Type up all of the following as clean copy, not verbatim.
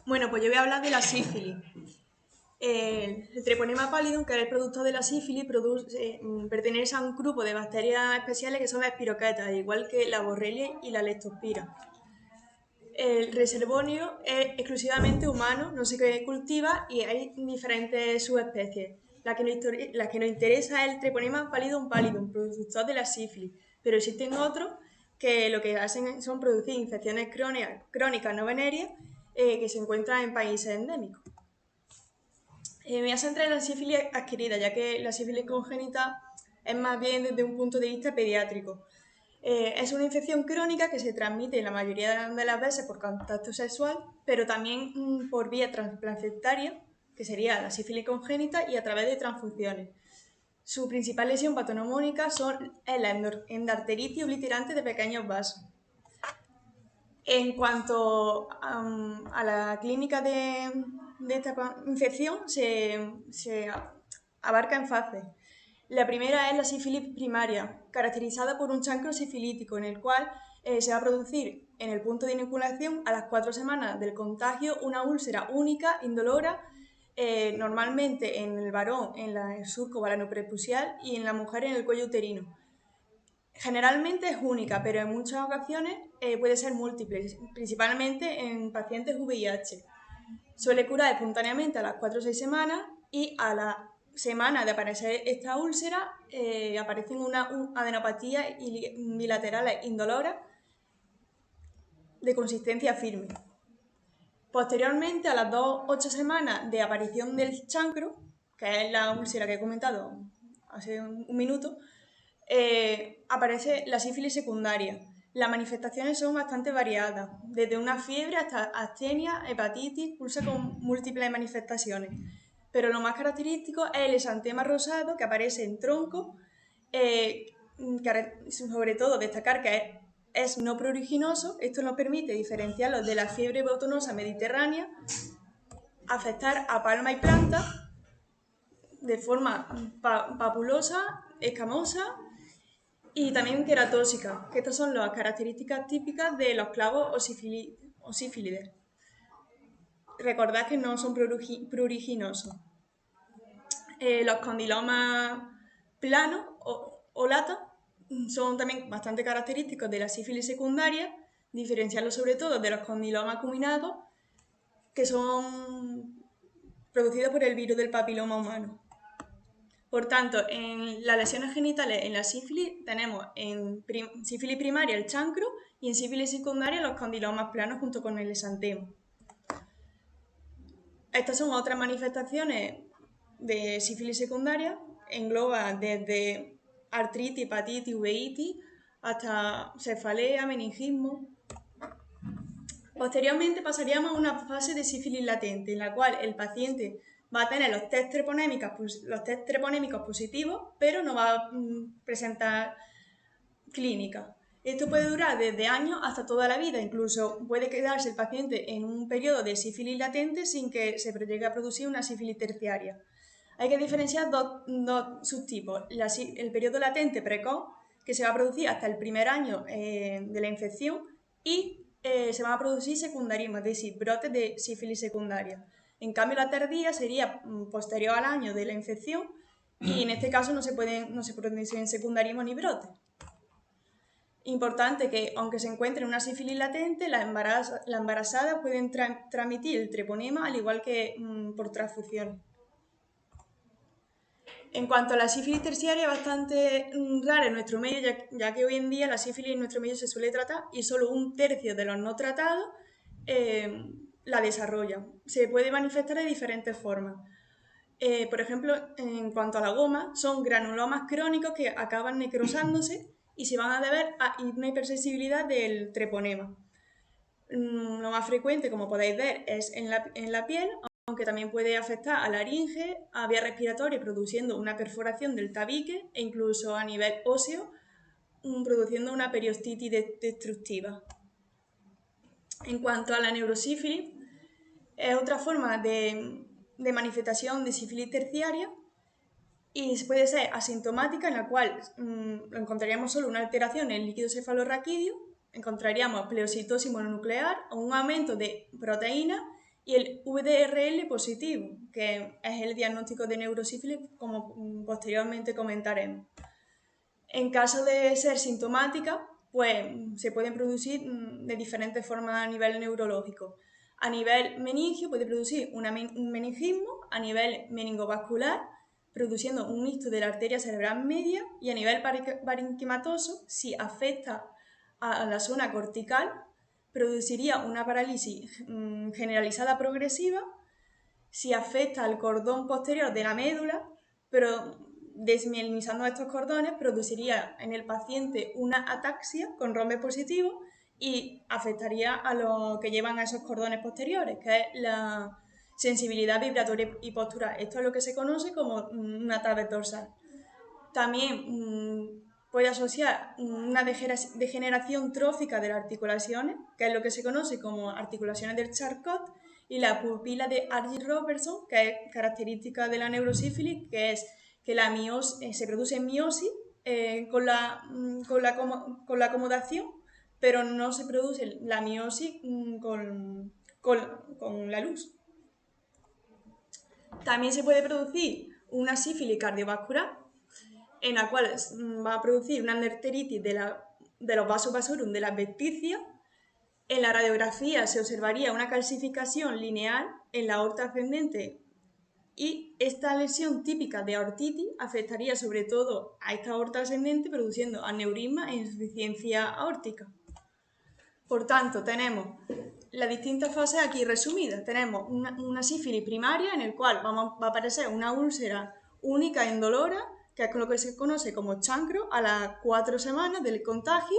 Bueno, pues yo voy a hablar de la sífilis. El treponema pallidum, que es el producto de la sífilis, pertenece a un grupo de bacterias especiales que son las espiroquetas, igual que la borrelia y la leptospira. El reservorio es exclusivamente humano, no se cultiva y hay diferentes subespecies. La que nos interesa es el treponema pallidum, productor de la sífilis, pero existen otros que lo que hacen son producir infecciones crónicas no venéreas que se encuentran en países endémicos. Me voy a centrar en la sífilis adquirida, ya que la sífilis congénita es más bien desde un punto de vista pediátrico. Es una infección crónica que se transmite la mayoría de las veces por contacto sexual, pero también por vía transplacentaria, que sería la sífilis congénita, y a través de transfusiones. Su principal lesión patognomónica es la endarteritis obliterante de pequeños vasos. En cuanto a la clínica de esta infección, se abarca en fases. La primera es la sífilis primaria, caracterizada por un chancro sifilítico, en el cual se va a producir en el punto de inoculación a las 4 semanas del contagio una úlcera única, indolora, normalmente en el varón en el surco balanoprepucial y en la mujer en el cuello uterino. Generalmente es única, pero en muchas ocasiones puede ser múltiple, principalmente en pacientes VIH. Suele curar espontáneamente a las 4 o 6 semanas y a la semana de aparecer esta úlcera aparecen una adenopatía bilaterales indoloras de consistencia firme. Posteriormente, a las 2-8 semanas de aparición del chancro, que es la úlcera que he comentado hace un minuto, aparece la sífilis secundaria. Las manifestaciones son bastante variadas, desde una fiebre hasta astenia, hepatitis, cursa con múltiples manifestaciones. Pero lo más característico es el exantema rosado que aparece en tronco, sobre todo destacar que es no pruriginoso. Esto nos permite diferenciarlo de la fiebre botonosa mediterránea, afectar a palma y planta de forma papulosa, escamosa y también queratóxica, que estas son las características típicas de los clavos o sífilides. Recordad que no son pruriginosos. Los condilomas planos o lata son también bastante característicos de la sífilis secundaria, diferenciarlos sobre todo de los condilomas acuminados, que son producidos por el virus del papiloma humano. Por tanto, en las lesiones genitales en la sífilis tenemos en sífilis primaria el chancro y en sífilis secundaria los condilomas planos junto con el exantema. Estas son otras manifestaciones de sífilis secundaria, engloba desde artritis, hepatitis, uveitis, hasta cefalea, meningismo. Posteriormente pasaríamos a una fase de sífilis latente, en la cual el paciente va a tener los test treponémicos positivos, pero no va a presentar clínica. Esto puede durar desde años hasta toda la vida, incluso puede quedarse el paciente en un periodo de sífilis latente sin que se llegue a producir una sífilis terciaria. Hay que diferenciar dos subtipos: el periodo latente precoz, que se va a producir hasta el primer año de la infección, y se van a producir secundarismos, es decir, brotes de sífilis secundaria. En cambio, la tardía sería posterior al año de la infección y en este caso no se producen secundarismos ni brotes. Importante que, aunque se encuentre una sífilis latente, las embarazadas pueden transmitir el treponema al igual que por transfusión. En cuanto a la sífilis terciaria, es bastante rara en nuestro medio, ya que hoy en día la sífilis en nuestro medio se suele tratar y solo 1/3 de los no tratados la desarrollan. Se puede manifestar de diferentes formas. Por ejemplo, en cuanto a la goma, son granulomas crónicos que acaban necrosándose y se van a deber a una hipersensibilidad del treponema. Lo más frecuente, como podéis ver, es en la piel, aunque también puede afectar a laringe, a vía respiratoria, produciendo una perforación del tabique e incluso a nivel óseo, produciendo una periostitis destructiva. En cuanto a la neurosífilis, es otra forma de manifestación de sífilis terciaria y puede ser asintomática, en la cual encontraríamos solo una alteración en el líquido cefalorraquídeo, encontraríamos pleocitosis mononuclear o un aumento de proteínas y el VDRL positivo, que es el diagnóstico de neurosífilis, como posteriormente comentaremos. En caso de ser sintomática, pues se pueden producir de diferentes formas a nivel neurológico. A nivel meningio puede producir un meningismo, a nivel meningovascular, produciendo un ictus de la arteria cerebral media, y a nivel parenquimatoso, si afecta a la zona cortical, produciría una parálisis generalizada progresiva. Si afecta al cordón posterior de la médula, pero desmielinizando estos cordones, produciría en el paciente una ataxia con rombes positivos y afectaría a los que llevan a esos cordones posteriores, que es la sensibilidad vibratoria y postural. Esto es lo que se conoce como una tabes dorsal. También puede asociar una degeneración trófica de las articulaciones, que es lo que se conoce como articulaciones del Charcot, y la pupila de Argyll-Robertson, que es característica de la neurosífilis, que es que se produce miosis con la acomodación, pero no se produce la miosis con la luz. También se puede producir una sífilis cardiovascular, en la cual va a producir una endarteritis de los vasos vasorum de la adventicia. En la radiografía se observaría una calcificación lineal en la aorta ascendente, y esta lesión típica de aortitis afectaría sobre todo a esta aorta ascendente, produciendo aneurisma e insuficiencia aórtica. Por tanto, tenemos las distintas fases aquí resumidas. Tenemos una sífilis primaria, en el cual va a aparecer una úlcera única e indolora, que es lo que se conoce como chancro, a las 4 semanas del contagio,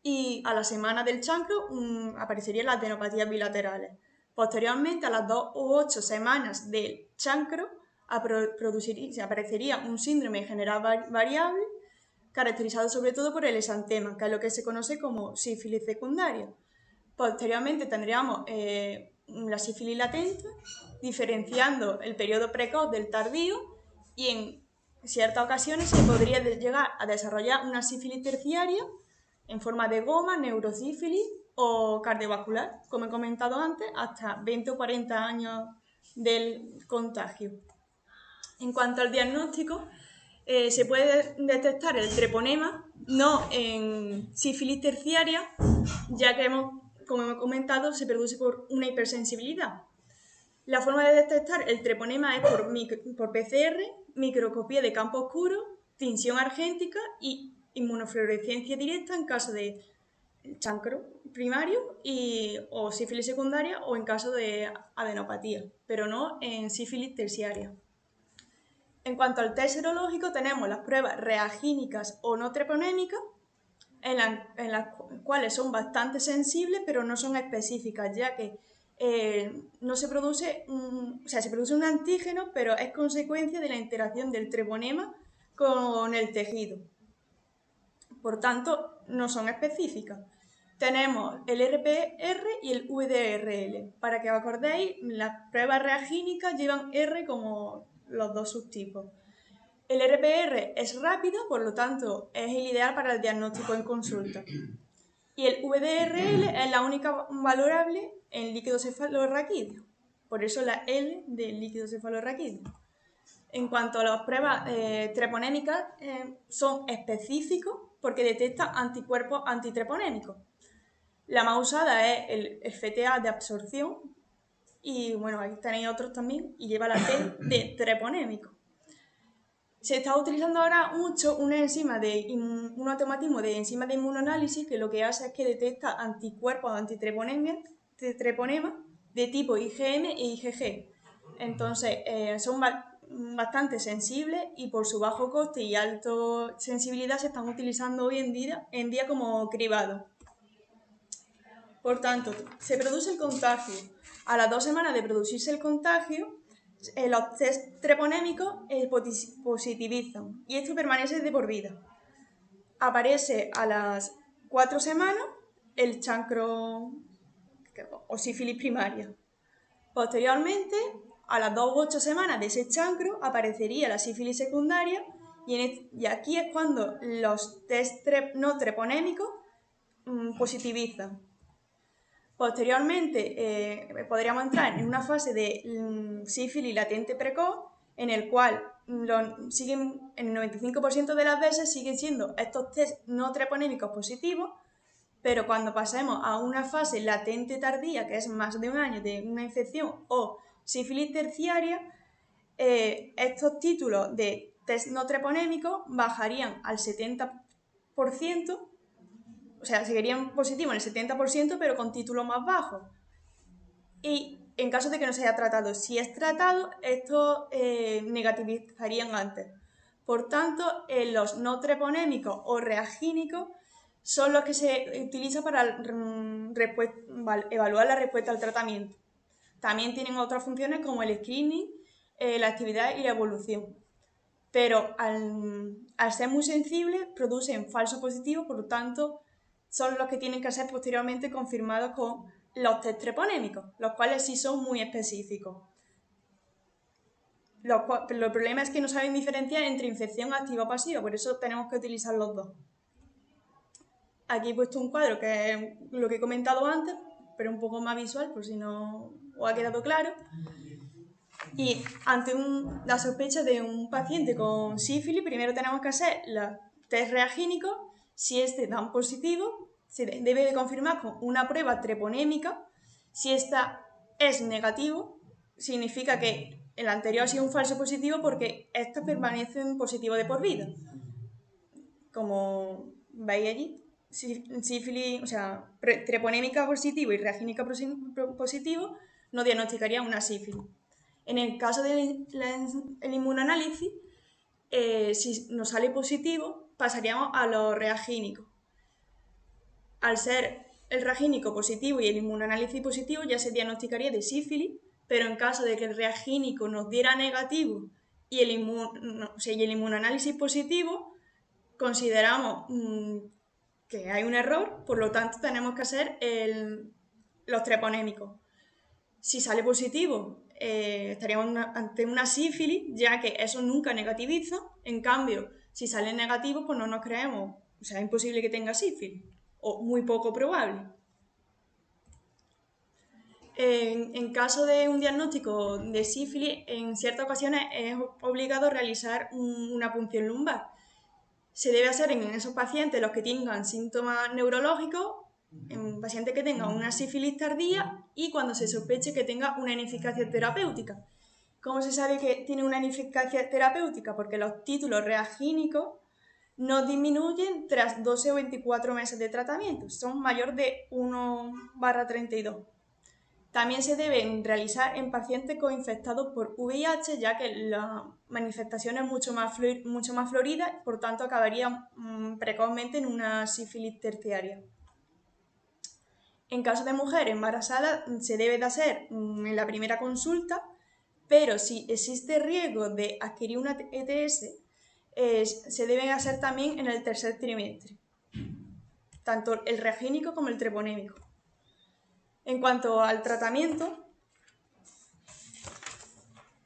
y a la semana del chancro aparecerían las adenopatías bilaterales. Posteriormente, a las 2 u 8 semanas del chancro, aparecería un síndrome general variable, caracterizado sobre todo por el exantema, que es lo que se conoce como sífilis secundaria. Posteriormente tendríamos la sífilis latente, diferenciando el periodo precoz del tardío, y en ciertas ocasiones se podría llegar a desarrollar una sífilis terciaria en forma de goma, neurosífilis o cardiovascular, como he comentado antes, hasta 20 o 40 años del contagio. En cuanto al diagnóstico, se puede detectar el treponema no en sífilis terciaria, ya que como hemos comentado, se produce por una hipersensibilidad. La forma de detectar el treponema es por PCR, microscopía de campo oscuro, tinción argéntica y inmunofluorescencia directa en caso de chancro primario o sífilis secundaria, o en caso de adenopatía, pero no en sífilis terciaria. En cuanto al test serológico, tenemos las pruebas reagínicas o no treponémicas, en las cuales son bastante sensibles, pero no son específicas, ya que no se produce, se produce un antígeno, pero es consecuencia de la interacción del treponema con el tejido. Por tanto, no son específicas. Tenemos el RPR y el VDRL. Para que os acordéis, las pruebas reagínicas llevan R como los dos subtipos. El RPR es rápido, por lo tanto es el ideal para el diagnóstico en consulta. Y el VDRL es la única valorable en líquido cefalorraquídeo, por eso la L del líquido cefalorraquídeo. En cuanto a las pruebas treponémicas, son específicos porque detectan anticuerpos antitreponémicos. La más usada es el FTA de absorción, y bueno, ahí tenéis otros también, y lleva la T de treponémico. Se está utilizando ahora mucho un automatismo de enzima de inmunoanálisis, que lo que hace es que detecta anticuerpos antitreponema de tipo IgM e IgG. Entonces, son bastante sensibles, y por su bajo coste y alta sensibilidad se están utilizando hoy en día como cribado. Por tanto, se produce el contagio. A las 2 semanas de producirse el contagio, los test treponémicos positivizan, y esto permanece de por vida. Aparece a las 4 semanas el chancro o sífilis primaria. Posteriormente, a las 2 u 8 semanas de ese chancro, aparecería la sífilis secundaria, y aquí es cuando los test no treponémicos positivizan. Posteriormente podríamos entrar en una fase de sífilis latente precoz, en el cual en el 95% de las veces siguen siendo estos test no treponémicos positivos, pero cuando pasemos a una fase latente tardía, que es más de un año de una infección, o sífilis terciaria, estos títulos de test no treponémicos bajarían al 70%, o sea, seguirían positivos en el 70%, pero con títulos más bajos. Y en caso de que no se haya tratado, si es tratado, estos negativizarían antes. Por tanto, los no treponémicos o reagínicos son los que se utilizan para evaluar la respuesta al tratamiento. También tienen otras funciones como el screening, la actividad y la evolución. Pero al ser muy sensibles, producen falso positivo, por lo tanto, son los que tienen que ser posteriormente confirmados con los test treponémicos, los cuales sí son muy específicos. Pero el problema es que no saben diferenciar entre infección activa o pasiva, por eso tenemos que utilizar los dos. Aquí he puesto un cuadro que es lo que he comentado antes, pero un poco más visual, por si no os ha quedado claro. Y ante la sospecha de un paciente con sífilis, primero tenemos que hacer los test reagínicos. Si este dan positivo, se debe de confirmar con una prueba treponémica. Si esta es negativo, significa que el anterior ha sido un falso positivo porque estos permanecen positivos de por vida. Como veis allí, sífilis, o sea, treponémica positivo y reagínica positivo no diagnosticaría una sífilis. En el caso del inmunoanálisis, si nos sale positivo, pasaríamos a los reagínicos. Al ser el reagínico positivo y el inmunoanálisis positivo, ya se diagnosticaría de sífilis, pero en caso de que el reagínico nos diera negativo y el inmunoanálisis positivo, consideramos que hay un error, por lo tanto tenemos que hacer los treponémicos. Si sale positivo, estaríamos ante una sífilis, ya que eso nunca negativiza. En cambio, si sale negativo, pues no nos creemos. O sea, es imposible que tenga sífilis, o muy poco probable. En caso de un diagnóstico de sífilis, en ciertas ocasiones es obligado realizar una punción lumbar. Se debe hacer en esos pacientes los que tengan síntomas neurológicos, en pacientes que tengan una sífilis tardía y cuando se sospeche que tenga una ineficacia terapéutica. ¿Cómo se sabe que tiene una ineficacia terapéutica? Porque los títulos reagínicos no disminuyen tras 12 o 24 meses de tratamiento, son mayor de 1/32. También se deben realizar en pacientes coinfectados por VIH, ya que la manifestación es mucho más florida, por tanto acabaría precozmente en una sífilis terciaria. En caso de mujer embarazada se debe de hacer en la primera consulta, pero si existe riesgo de adquirir una ETS, se deben hacer también en el tercer trimestre, tanto el reagínico como el treponémico. En cuanto al tratamiento,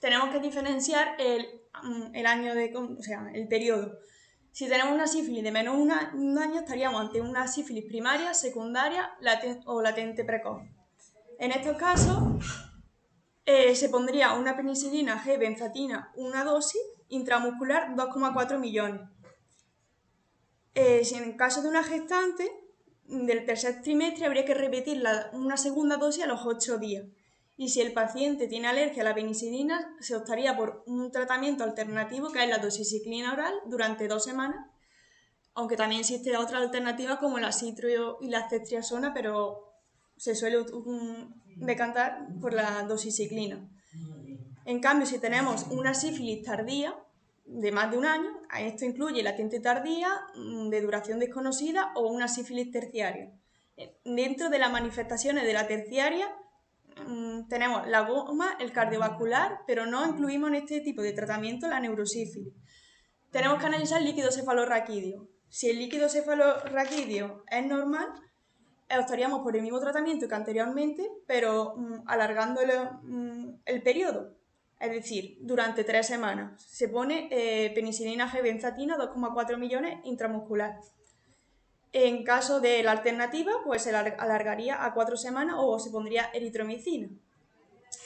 tenemos que diferenciar el año el periodo. Si tenemos una sífilis de menos de un año, estaríamos ante una sífilis primaria, secundaria o latente precoz. En estos casos, se pondría una penicilina G benzatina, una dosis intramuscular 2,4 millones. Si en el caso de una gestante del tercer trimestre, habría que repetir una segunda dosis a los 8 días. Y si el paciente tiene alergia a la penicilina, se optaría por un tratamiento alternativo que es la doxiciclina oral durante 2 semanas, aunque también existe otra alternativa como la citro y la ceftriaxona, pero se suele decantar por la doxiciclina. En cambio, si tenemos una sífilis tardía de más de un año, esto incluye latente tardía, de duración desconocida o una sífilis terciaria. Dentro de las manifestaciones de la terciaria tenemos la goma, el cardiovascular, pero no incluimos en este tipo de tratamiento la neurosífilis. Tenemos que analizar el líquido cefalorraquídeo. Si el líquido cefalorraquídeo es normal, optaríamos por el mismo tratamiento que anteriormente, pero alargando el periodo. Es decir, durante 3 semanas. Se pone penicilina G benzatina 2,4 millones intramuscular. En caso de la alternativa, pues se alargaría a 4 semanas o se pondría eritromicina.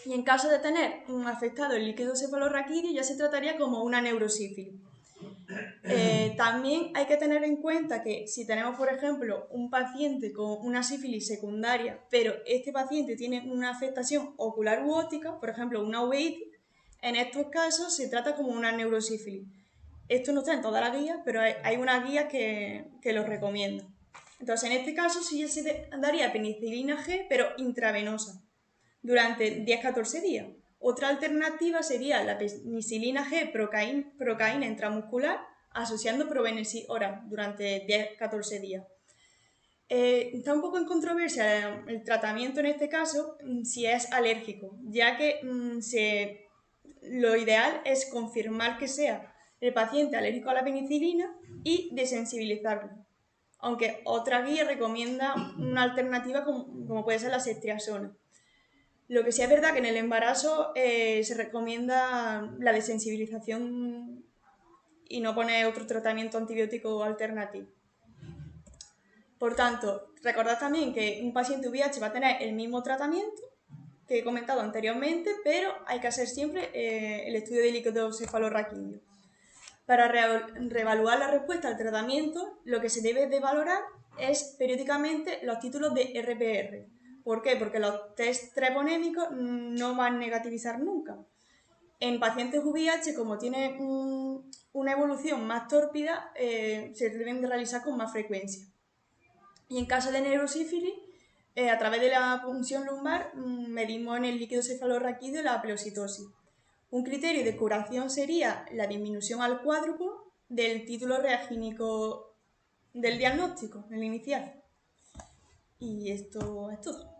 Y en caso de tener un afectado el líquido cefalorraquídeo, ya se trataría como una neurosífilis. También hay que tener en cuenta que si tenemos, por ejemplo, un paciente con una sífilis secundaria, pero este paciente tiene una afectación ocular u óptica, por ejemplo, una uveitis, en estos casos se trata como una neurosífilis. Esto no está en toda la guía, pero hay una guía que lo recomienda. Entonces, en este caso sí se daría penicilina G, pero intravenosa, durante 10-14 días. Otra alternativa sería la penicilina G procaína intramuscular asociando probenecid oral durante 10-14 días. Está un poco en controversia el tratamiento en este caso si es alérgico, ya que lo ideal es confirmar que sea el paciente alérgico a la penicilina y desensibilizarlo. Aunque otra guía recomienda una alternativa como puede ser la ceftriaxona. Lo que sí es verdad que en el embarazo se recomienda la desensibilización y no poner otro tratamiento antibiótico alternativo. Por tanto, recordad también que un paciente VIH va a tener el mismo tratamiento que he comentado anteriormente, pero hay que hacer siempre el estudio de líquido cefalorraquídeo. Para reevaluar la respuesta al tratamiento, lo que se debe de valorar es periódicamente los títulos de RPR. ¿Por qué? Porque los test treponémicos no van a negativizar nunca. En pacientes VIH, como tiene una evolución más tórpida, se deben de realizar con más frecuencia. Y en caso de neurosífilis, a través de la punción lumbar, medimos en el líquido cefalorraquídeo la pleocitosis. Un criterio de curación sería la disminución al cuádruplo del título reagínico del diagnóstico, el inicial. Y esto es todo.